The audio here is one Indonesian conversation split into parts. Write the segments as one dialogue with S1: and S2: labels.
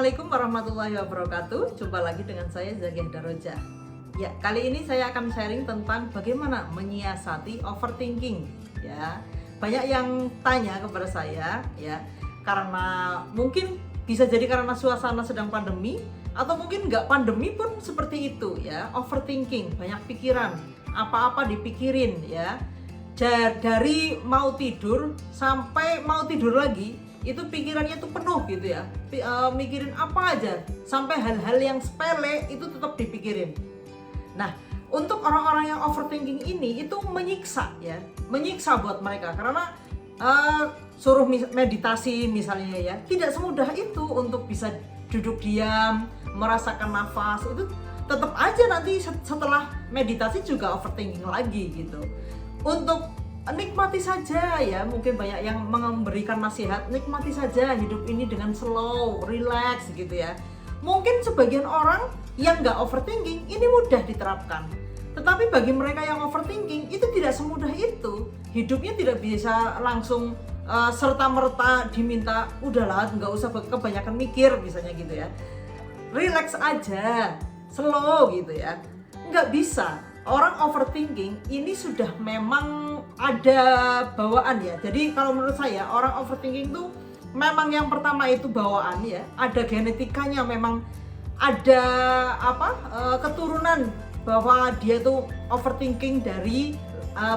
S1: Assalamualaikum warahmatullahi wabarakatuh. Jumpa lagi dengan saya Zakiah Daroja. Ya, kali ini saya akan sharing tentang bagaimana menyiasati overthinking. Ya, banyak yang tanya kepada saya, ya, karena mungkin bisa jadi karena suasana sedang pandemi, atau mungkin nggak pandemi pun seperti itu, ya. Overthinking, banyak pikiran, apa-apa dipikirin, ya. Dari mau tidur sampai mau tidur lagi, itu pikirannya tuh penuh gitu ya, mikirin apa aja, sampai hal-hal yang sepele itu tetap dipikirin. Nah, untuk orang-orang yang overthinking ini itu menyiksa ya, menyiksa buat mereka karena suruh meditasi misalnya ya, tidak semudah itu untuk bisa duduk diam, merasakan nafas, itu tetap aja nanti setelah meditasi juga overthinking lagi gitu. Untuk nikmati saja ya, mungkin banyak yang memberikan nasihat, nikmati saja hidup ini dengan slow, relax gitu ya. Mungkin sebagian orang yang nggak overthinking ini mudah diterapkan, tetapi bagi mereka yang overthinking itu tidak semudah itu. Hidupnya tidak bisa langsung serta-merta diminta udahlah nggak usah kebanyakan mikir misalnya gitu ya, relax aja, slow gitu ya, nggak bisa. Orang overthinking ini sudah memang ada bawaan ya. Jadi kalau menurut saya orang overthinking tuh memang yang pertama itu bawaan ya. Ada genetikanya, memang ada keturunan bahwa dia tuh overthinking dari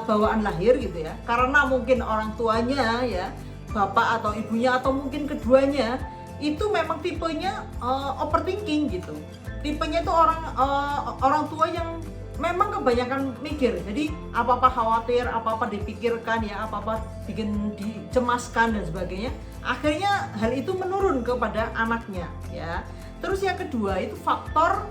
S1: bawaan lahir gitu ya. Karena mungkin orang tuanya ya, bapak atau ibunya atau mungkin keduanya itu memang tipenya overthinking gitu. Tipenya itu orang tua yang memang kebanyakan mikir, jadi apa-apa khawatir, apa-apa dipikirkan ya, apa-apa bikin dicemaskan dan sebagainya. Akhirnya hal itu menurun kepada anaknya ya. Terus yang kedua itu faktor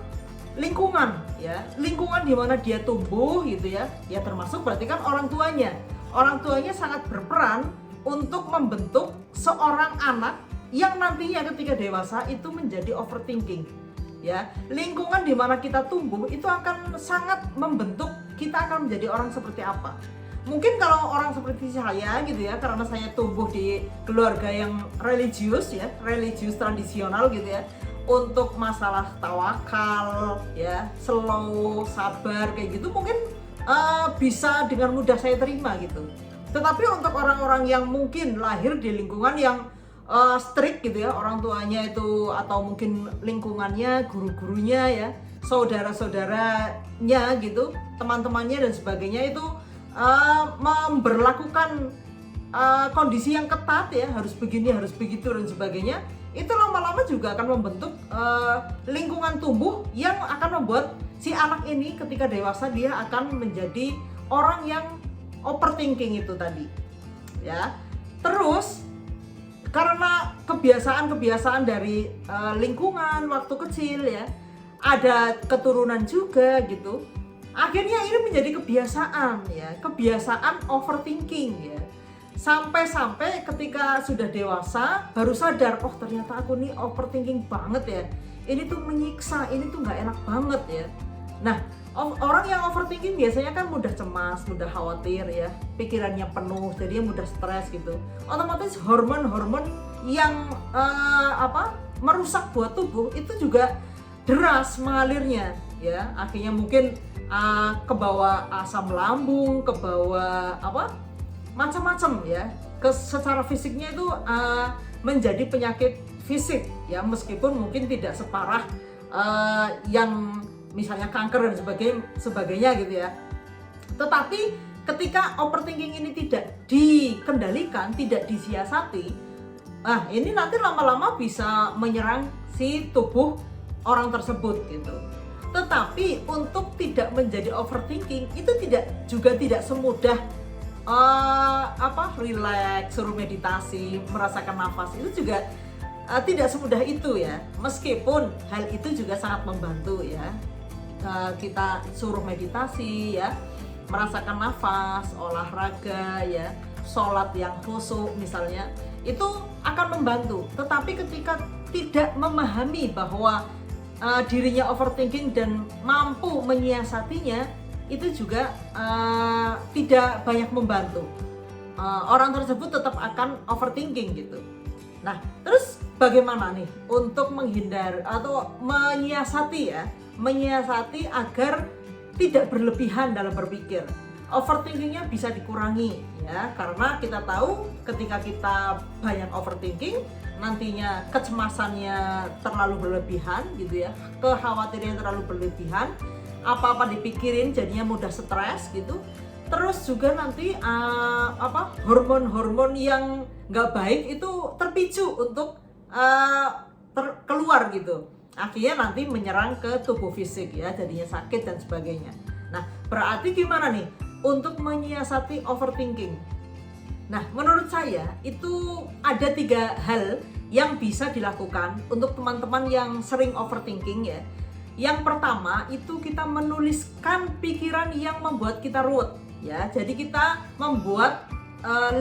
S1: lingkungan ya, lingkungan di mana dia tumbuh gitu ya. Ya termasuk berarti kan orang tuanya. Orang tuanya sangat berperan untuk membentuk seorang anak yang nantinya ketika dewasa itu menjadi overthinking. Ya, lingkungan di mana kita tumbuh itu akan sangat membentuk kita akan menjadi orang seperti apa. Mungkin kalau orang seperti saya gitu ya, karena saya tumbuh di keluarga yang religius ya, religius tradisional gitu ya, untuk masalah tawakal ya, slow, sabar kayak gitu mungkin bisa dengan mudah saya terima gitu. Tetapi untuk orang-orang yang mungkin lahir di lingkungan yang strict gitu ya, orang tuanya itu atau mungkin lingkungannya, guru-gurunya ya, saudara-saudaranya gitu, teman-temannya dan sebagainya itu memberlakukan kondisi yang ketat ya, harus begini, harus begitu dan sebagainya. Itu lama-lama juga akan membentuk lingkungan tumbuh yang akan membuat si anak ini ketika dewasa dia akan menjadi orang yang overthinking itu tadi ya. Terus karena kebiasaan dari lingkungan waktu kecil ya, ada keturunan juga gitu, akhirnya ini menjadi kebiasaan ya, kebiasaan overthinking ya, sampai ketika sudah dewasa baru sadar, oh ternyata aku nih overthinking banget ya, ini tuh menyiksa, ini tuh nggak enak banget ya. Nah, orang yang overthinking biasanya kan mudah cemas, mudah khawatir ya, pikirannya penuh, jadinya mudah stres gitu. Otomatis hormon-hormon yang merusak buat tubuh itu juga deras mengalirnya ya. Akhirnya mungkin kebawa asam lambung, kebawa macam-macam ya. Secara fisiknya itu menjadi penyakit fisik ya, meskipun mungkin tidak separah yang misalnya kanker dan sebagainya gitu ya. Tetapi ketika overthinking ini tidak dikendalikan, tidak disiasati, ini nanti lama-lama bisa menyerang si tubuh orang tersebut gitu. Tetapi untuk tidak menjadi overthinking itu tidak semudah relax, suruh meditasi, merasakan nafas, itu juga tidak semudah itu ya. Meskipun hal itu juga sangat membantu ya. Kita suruh meditasi ya, merasakan nafas, olahraga ya, sholat yang khusyuk misalnya, itu akan membantu. Tetapi ketika tidak memahami bahwa dirinya overthinking dan mampu menyiasatinya, itu juga tidak banyak membantu. Orang tersebut tetap akan overthinking gitu. Nah, terus bagaimana nih untuk menghindar atau menyiasati agar tidak berlebihan dalam berpikir. Overthinkingnya bisa dikurangi ya, karena kita tahu ketika kita banyak overthinking, nantinya kecemasannya terlalu berlebihan gitu ya, kekhawatirannya terlalu berlebihan, apa-apa dipikirin jadinya mudah stres gitu. Terus juga nanti hormon-hormon yang nggak baik itu terpicu untuk keluar gitu. Akhirnya nanti menyerang ke tubuh fisik ya, jadinya sakit dan sebagainya. Nah, berarti gimana nih untuk menyiasati overthinking? Nah, menurut saya itu ada 3 hal yang bisa dilakukan untuk teman-teman yang sering overthinking ya. Yang pertama itu kita menuliskan pikiran yang membuat kita ruwet ya. Jadi kita membuat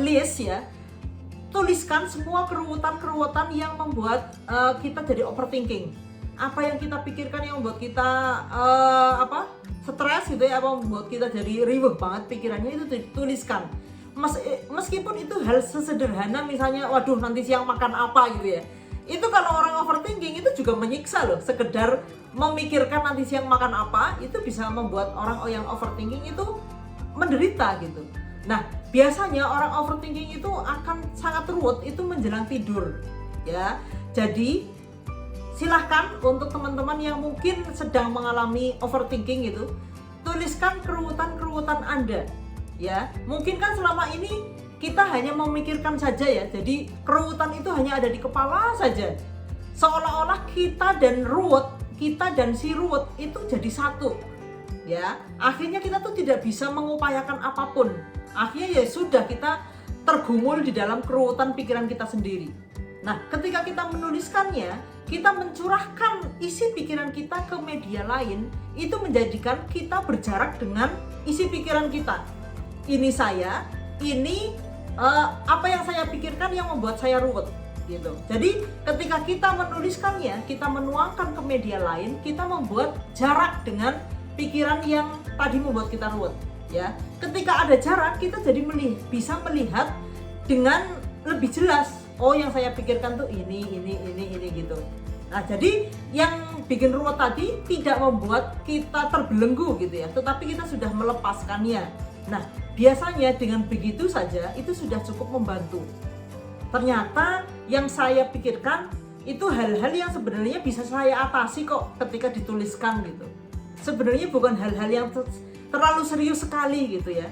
S1: list ya. Tuliskan semua keruwetan-keruwetan yang membuat kita jadi overthinking. Apa yang kita pikirkan yang membuat kita stres gitu ya, apa membuat kita jadi riweuh banget pikirannya, itu dituliskan. Meskipun itu hal sesederhana misalnya, waduh nanti siang makan apa gitu ya. Itu kalau orang overthinking itu juga menyiksa loh, sekedar memikirkan nanti siang makan apa, itu bisa membuat orang yang overthinking itu menderita gitu. Nah, biasanya orang overthinking itu akan sangat ruwet itu menjelang tidur ya. Jadi silahkan untuk teman-teman yang mungkin sedang mengalami overthinking gitu, tuliskan keruwetan-keruwetan Anda ya. Mungkin kan selama ini kita hanya memikirkan saja ya, jadi keruwetan itu hanya ada di kepala saja, seolah-olah kita dan si ruwet itu jadi satu ya. Akhirnya kita tuh tidak bisa mengupayakan apapun, akhirnya ya sudah, kita tergumul di dalam keruwetan pikiran kita sendiri. Nah, ketika kita menuliskannya, kita mencurahkan isi pikiran kita ke media lain, itu menjadikan kita berjarak dengan isi pikiran kita. Ini saya, ini apa yang saya pikirkan yang membuat saya ruwet gitu. Jadi ketika kita menuliskannya, kita menuangkan ke media lain, kita membuat jarak dengan pikiran yang tadi membuat kita ruwet ya. Ketika ada jarak, kita jadi bisa melihat dengan lebih jelas, oh yang saya pikirkan tuh ini gitu. Nah, jadi yang bikin ruwet tadi tidak membuat kita terbelenggu gitu ya, tetapi kita sudah melepaskannya. Nah, biasanya dengan begitu saja itu sudah cukup membantu. Ternyata yang saya pikirkan itu hal-hal yang sebenarnya bisa saya atasi kok ketika dituliskan gitu. Sebenarnya bukan hal-hal yang terlalu serius sekali gitu ya.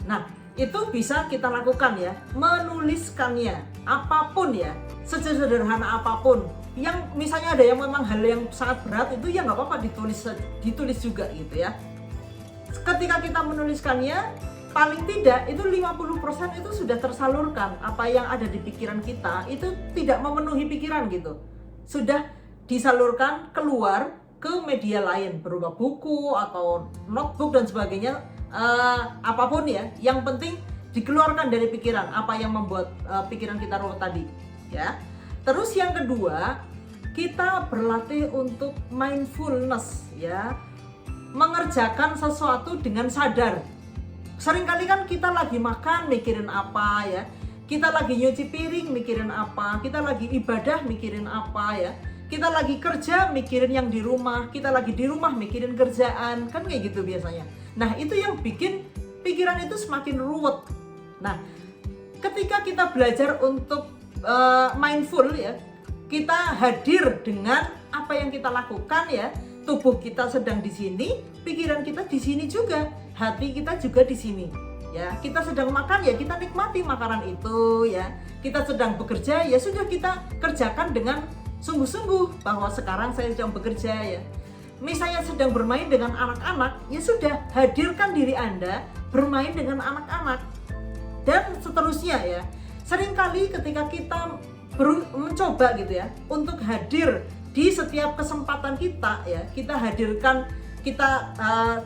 S1: Nah, itu bisa kita lakukan ya, menuliskannya apapun ya, sesederhana apapun. Yang misalnya ada yang memang hal yang sangat berat, itu ya nggak apa-apa ditulis juga gitu ya. Ketika kita menuliskannya, paling tidak itu 50% itu sudah tersalurkan. Apa yang ada di pikiran kita itu tidak memenuhi pikiran gitu, sudah disalurkan keluar ke media lain berupa buku atau notebook dan sebagainya. Apapun ya, yang penting dikeluarkan dari pikiran apa yang membuat pikiran kita ruwet tadi ya. Terus yang kedua, kita berlatih untuk mindfulness ya, mengerjakan sesuatu dengan sadar. Seringkali kan kita lagi makan mikirin apa ya, kita lagi nyuci piring mikirin apa, kita lagi ibadah mikirin apa ya, kita lagi kerja mikirin yang di rumah, kita lagi di rumah mikirin kerjaan, kan kayak gitu biasanya. Nah, itu yang bikin pikiran itu semakin ruwet. Nah, ketika kita belajar untuk mindful ya, kita hadir dengan apa yang kita lakukan ya, tubuh kita sedang di sini, pikiran kita di sini juga, hati kita juga di sini ya. Kita sedang makan ya, kita nikmati makanan itu ya. Kita sedang bekerja ya, sudah kita kerjakan dengan sungguh-sungguh bahwa sekarang saya sedang bekerja ya. Misalnya sedang bermain dengan anak-anak, ya sudah, hadirkan diri Anda bermain dengan anak-anak. Dan seterusnya ya. Seringkali ketika kita mencoba gitu ya, untuk hadir di setiap kesempatan kita ya, kita hadirkan, kita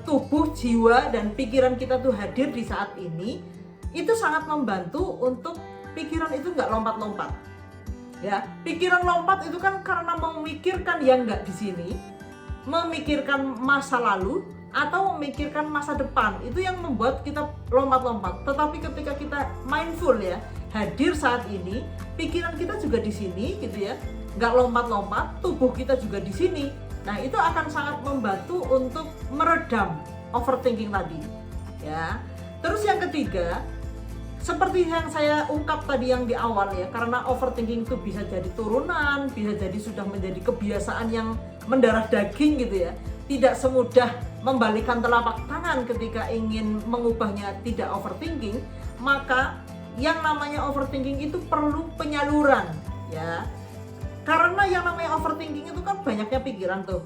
S1: tubuh, jiwa, dan pikiran kita tuh hadir di saat ini, itu sangat membantu untuk pikiran itu nggak lompat-lompat. Ya, pikiran lompat itu kan karena memikirkan yang nggak di sini, memikirkan masa lalu atau memikirkan masa depan, itu yang membuat kita lompat-lompat. Tetapi ketika kita mindful ya, hadir saat ini, pikiran kita juga di sini gitu ya, nggak lompat-lompat, tubuh kita juga di sini. Nah itu akan sangat membantu untuk meredam overthinking tadi ya. Terus yang ketiga, seperti yang saya ungkap tadi yang di awal ya, karena overthinking itu bisa jadi turunan, bisa jadi sudah menjadi kebiasaan yang mendarah daging gitu ya, tidak semudah membalikkan telapak tangan ketika ingin mengubahnya tidak overthinking, maka yang namanya overthinking itu perlu penyaluran ya. Karena yang namanya overthinking itu kan banyaknya pikiran tuh,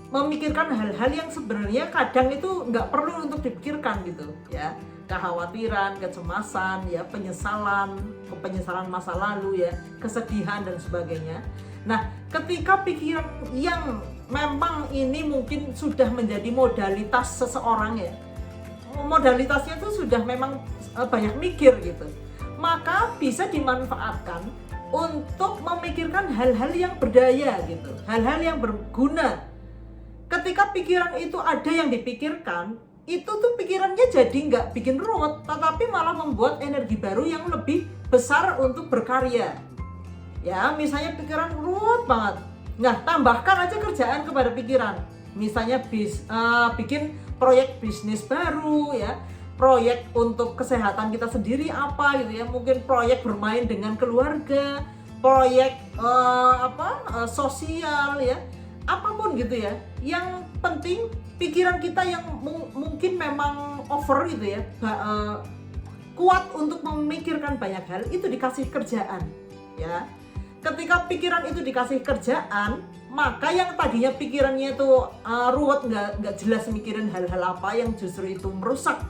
S1: memikirkan hal-hal yang sebenarnya kadang itu nggak perlu untuk dipikirkan gitu ya, kekhawatiran, kecemasan ya, penyesalan masa lalu ya, kesedihan dan sebagainya. Nah ketika pikiran yang memang ini mungkin sudah menjadi modalitas seseorang ya, modalitasnya itu sudah memang banyak mikir gitu, maka bisa dimanfaatkan untuk memikirkan hal-hal yang berdaya gitu, hal-hal yang berguna. Ketika pikiran itu ada yang dipikirkan, itu tuh pikirannya jadi nggak bikin ruwet, tetapi malah membuat energi baru yang lebih besar untuk berkarya. Ya, misalnya pikiran ruwet banget, nah tambahkan aja kerjaan kepada pikiran. Misalnya bikin proyek bisnis baru ya, proyek untuk kesehatan kita sendiri apa gitu ya, mungkin proyek bermain dengan keluarga, proyek sosial ya, apapun gitu ya. Yang penting pikiran kita yang mungkin memang over gitu ya, kuat untuk memikirkan banyak hal, itu dikasih kerjaan ya. Ketika pikiran itu dikasih kerjaan, maka yang tadinya pikirannya itu ruwet, nggak jelas mikirin hal-hal apa yang justru itu merusak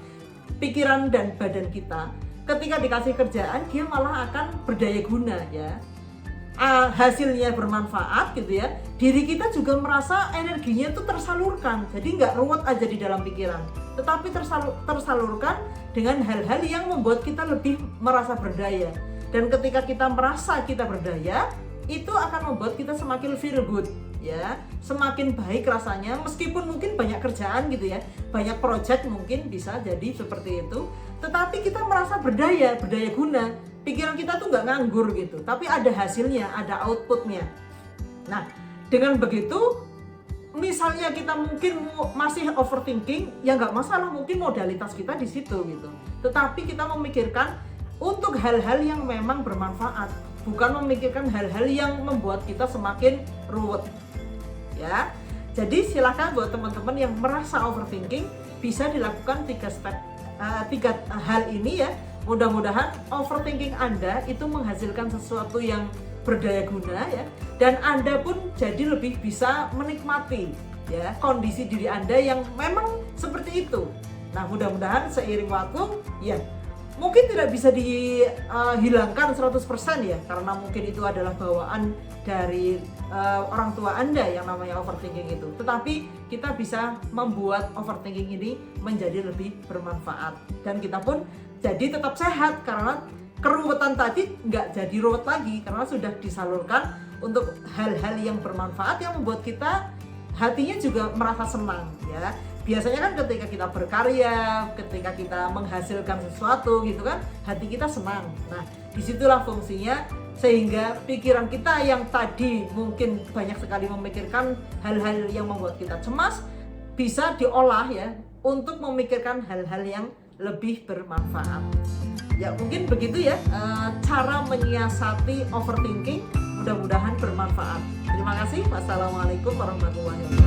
S1: pikiran dan badan kita, ketika dikasih kerjaan dia malah akan berdaya guna ya, hasilnya bermanfaat gitu ya, diri kita juga merasa energinya itu tersalurkan, jadi nggak ruwet aja di dalam pikiran, tetapi tersalurkan dengan hal-hal yang membuat kita lebih merasa berdaya. Dan ketika kita merasa kita berdaya, itu akan membuat kita semakin feel good ya, semakin baik rasanya, meskipun mungkin banyak kerjaan gitu ya, banyak project mungkin bisa jadi seperti itu, tetapi kita merasa berdaya guna, pikiran kita tuh nggak nganggur gitu, tapi ada hasilnya, ada outputnya. Nah dengan begitu, misalnya kita mungkin masih overthinking, ya nggak masalah, mungkin modalitas kita di situ gitu, tetapi kita memikirkan untuk hal-hal yang memang bermanfaat, bukan memikirkan hal-hal yang membuat kita semakin ruwet ya. Jadi silakan buat teman-teman yang merasa overthinking, bisa dilakukan 3 hal ini ya. Mudah-mudahan overthinking Anda itu menghasilkan sesuatu yang berdaya guna ya, dan Anda pun jadi lebih bisa menikmati ya kondisi diri Anda yang memang seperti itu. Nah mudah-mudahan seiring waktu ya, mungkin tidak bisa dihilangkan 100% ya, karena mungkin itu adalah bawaan dari orang tua Anda yang namanya overthinking itu. Tetapi kita bisa membuat overthinking ini menjadi lebih bermanfaat, dan kita pun jadi tetap sehat, karena keruwetan tadi nggak jadi ruwet lagi, karena sudah disalurkan untuk hal-hal yang bermanfaat yang membuat kita hatinya juga merasa senang ya. Biasanya kan ketika kita berkarya, ketika kita menghasilkan sesuatu gitu kan, hati kita senang. Nah disitulah fungsinya, sehingga pikiran kita yang tadi mungkin banyak sekali memikirkan hal-hal yang membuat kita cemas, bisa diolah ya untuk memikirkan hal-hal yang lebih bermanfaat. Ya mungkin begitu ya cara menyiasati overthinking, mudah-mudahan bermanfaat. Terima kasih. Wassalamualaikum warahmatullahi wabarakatuh.